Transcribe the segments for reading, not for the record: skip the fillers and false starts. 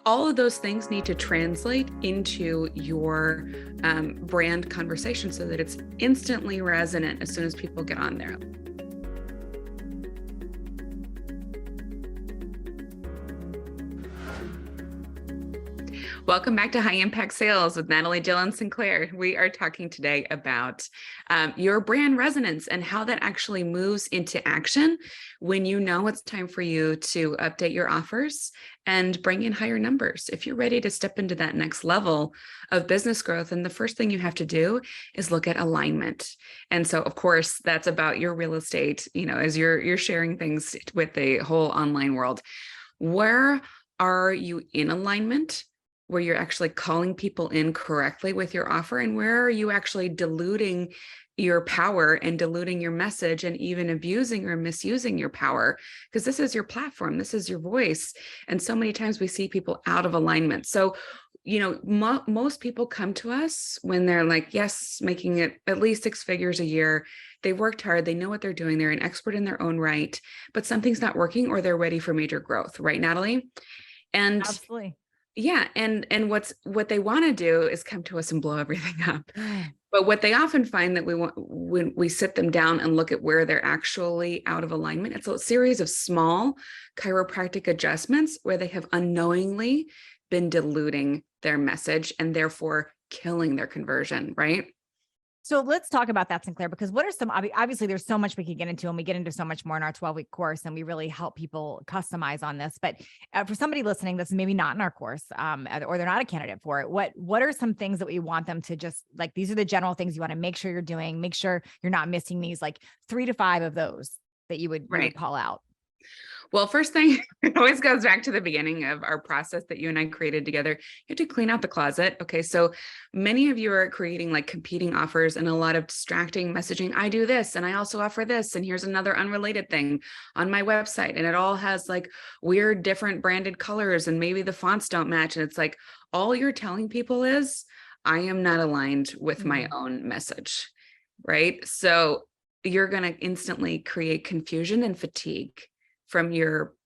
All of those things need to translate into your brand conversation so that it's instantly resonant as soon as people get on there. Welcome back to High Impact Sales with Natalie, Jill, and Sinclair. We are talking today about your brand resonance and how that actually moves into action when you know it's time for you to update your offers and bring in higher numbers. If you're ready to step into that next level of business growth, and the first thing you have to do is look at alignment. And so, of course, that's about your real estate, as you're sharing things with the whole online world. Where are you in alignment? Where you're actually calling people in correctly with your offer, and where are you actually diluting your power and diluting your message and even abusing or misusing your power? Because this is your platform, this is your voice. And so many times we see people out of alignment. So, most people come to us when they're like, yes, making it at least 6 figures a year. They worked hard, they know what they're doing, they're an expert in their own right, but something's not working or they're ready for major growth, right, Natalie? And absolutely. yeah. And what they want to do is come to us and blow everything up. But what they often find that we want when we sit them down and look at where they're actually out of alignment, it's a series of small chiropractic adjustments where they have unknowingly been diluting their message and therefore killing their conversion, right? So let's talk about that, Sinclair, because what are some, obviously there's so much we could get into, and we get into so much more in our 12-week course, and we really help people customize on this. But for somebody listening that's maybe not in our course, or they're not a candidate for it, what are some things that we want them to just, like, these are the general things you want to make sure you're doing, make sure you're not missing these, like 3 to 5 of those that you would call out? Well, first thing, it always goes back to the beginning of our process that you and I created together. You have to clean out the closet. Okay. So many of you are creating like competing offers and a lot of distracting messaging. I do this and I also offer this. And here's another unrelated thing on my website. And it all has like weird, different branded colors. And maybe the fonts don't match. And it's like, all you're telling people is, I am not aligned with my own message. Right. So you're going to instantly create confusion and fatigue from your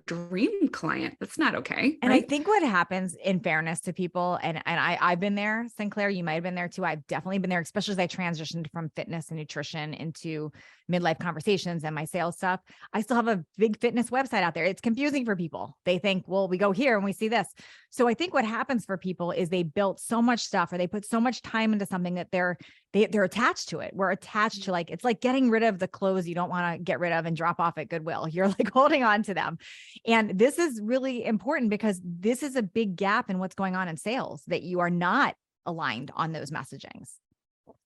dream client. That's not okay. And right? I think what happens, in fairness to people, and I've been there, Sinclair, you might've been there too. I've definitely been there, especially as I transitioned from fitness and nutrition into midlife conversations and my sales stuff. I still have a big fitness website out there. It's confusing for people. They think, well, we go here and we see this. So I think what happens for people is they built so much stuff, or they put so much time into something that they're attached to it. We're attached to, like, it's like getting rid of the clothes you don't want to get rid of and drop off at Goodwill. You're like holding on to them. And this is really important because this is a big gap in what's going on in sales, that you are not aligned on those messagings.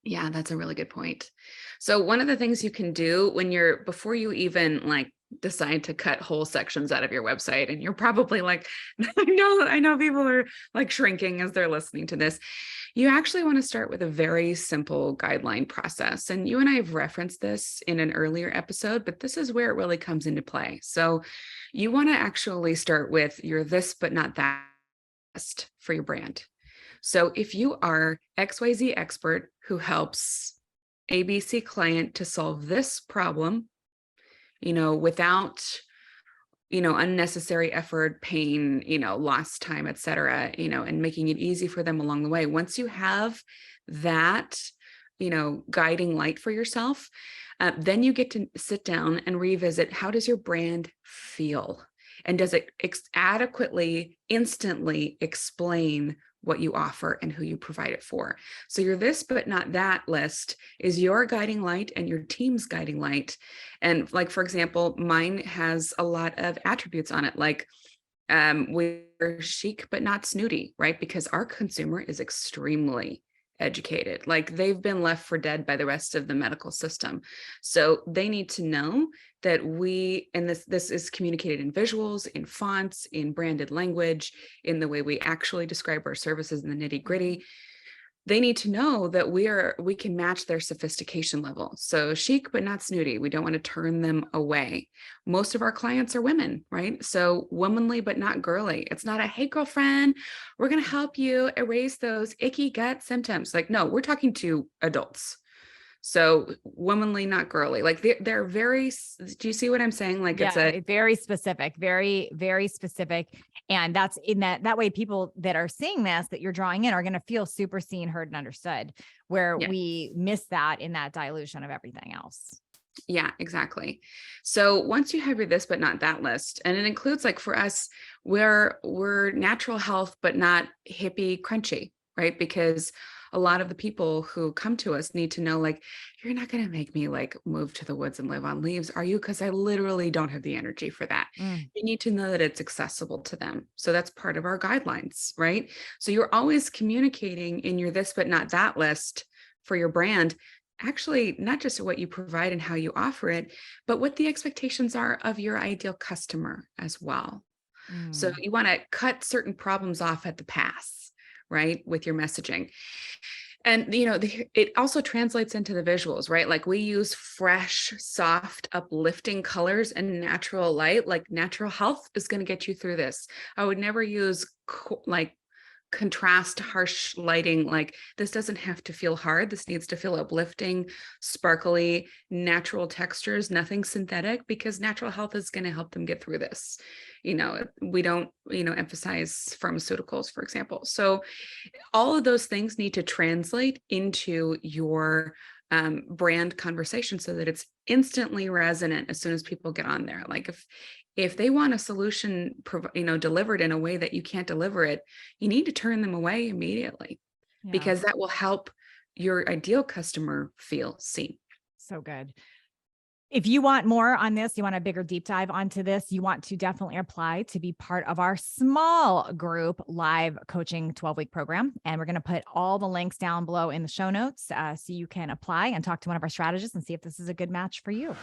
Yeah, that's a really good point. So one of the things you can do before you even like decide to cut whole sections out of your website, and you're probably like, I know people are like shrinking as they're listening to this. You actually want to start with a very simple guideline process. And you and I have referenced this in an earlier episode, but this is where it really comes into play. So you want to actually start with your this, but not that best for your brand. So if you are XYZ expert who helps ABC client to solve this problem, without, unnecessary effort, pain, lost time, et cetera, and making it easy for them along the way. Once you have that, guiding light for yourself, then you get to sit down and revisit, how does your brand feel? And does it adequately, instantly explain what you offer and who you provide it for? So your this, but not that list is your guiding light and your team's guiding light. And like, for example, mine has a lot of attributes on it, like we're chic, but not snooty, right? Because our consumer is extremely educated. Like, they've been left for dead by the rest of the medical system. So they need to know that this is communicated in visuals, in fonts, in branded language, in the way we actually describe our services in the nitty gritty. They need to know that we can match their sophistication level. So chic, but not snooty. We don't want to turn them away. Most of our clients are women, right? So womanly, but not girly. It's not a, hey, girlfriend, we're going to help you erase those icky gut symptoms. Like, no, we're talking to adults. So womanly, not girly. Like they're very, do you see what I'm saying? Like it's Yeah, very specific, very, very specific. And that's in that way, people that are seeing this, that you're drawing in, are going to feel super seen, heard, and understood, where yeah. we miss that in that dilution of everything else. Yeah, exactly. So once you have your this but not that list, and it includes, like, for us, we're natural health but not hippie crunchy, right? Because a lot of the people who come to us need to know, like, you're not going to make me like move to the woods and live on leaves, are you? Because I literally don't have the energy for that. Mm. You need to know that it's accessible to them. So that's part of our guidelines, right? So you're always communicating in your this but not that list for your brand, actually not just what you provide and how you offer it, but what the expectations are of your ideal customer as well. So Mm. you want to cut certain problems off at the pass, right, with your messaging. And it also translates into the visuals, right? Like we use fresh, soft, uplifting colors and natural light. Like natural health is going to get you through this. I would never use like contrast, harsh lighting. Like this doesn't have to feel hard. This needs to feel uplifting, sparkly, natural textures, nothing synthetic, because natural health is going to help them get through this. We don't, emphasize pharmaceuticals, for example. So all of those things need to translate into your brand conversation so that it's instantly resonant as soon as people get on there. Like if they want a solution, delivered in a way that you can't deliver it, you need to turn them away immediately, Yeah. because that will help your ideal customer feel seen. So good. If you want more on this, you want a bigger deep dive onto this, you want to definitely apply to be part of our small group live coaching 12-week program. And we're going to put all the links down below in the show notes so you can apply and talk to one of our strategists and see if this is a good match for you.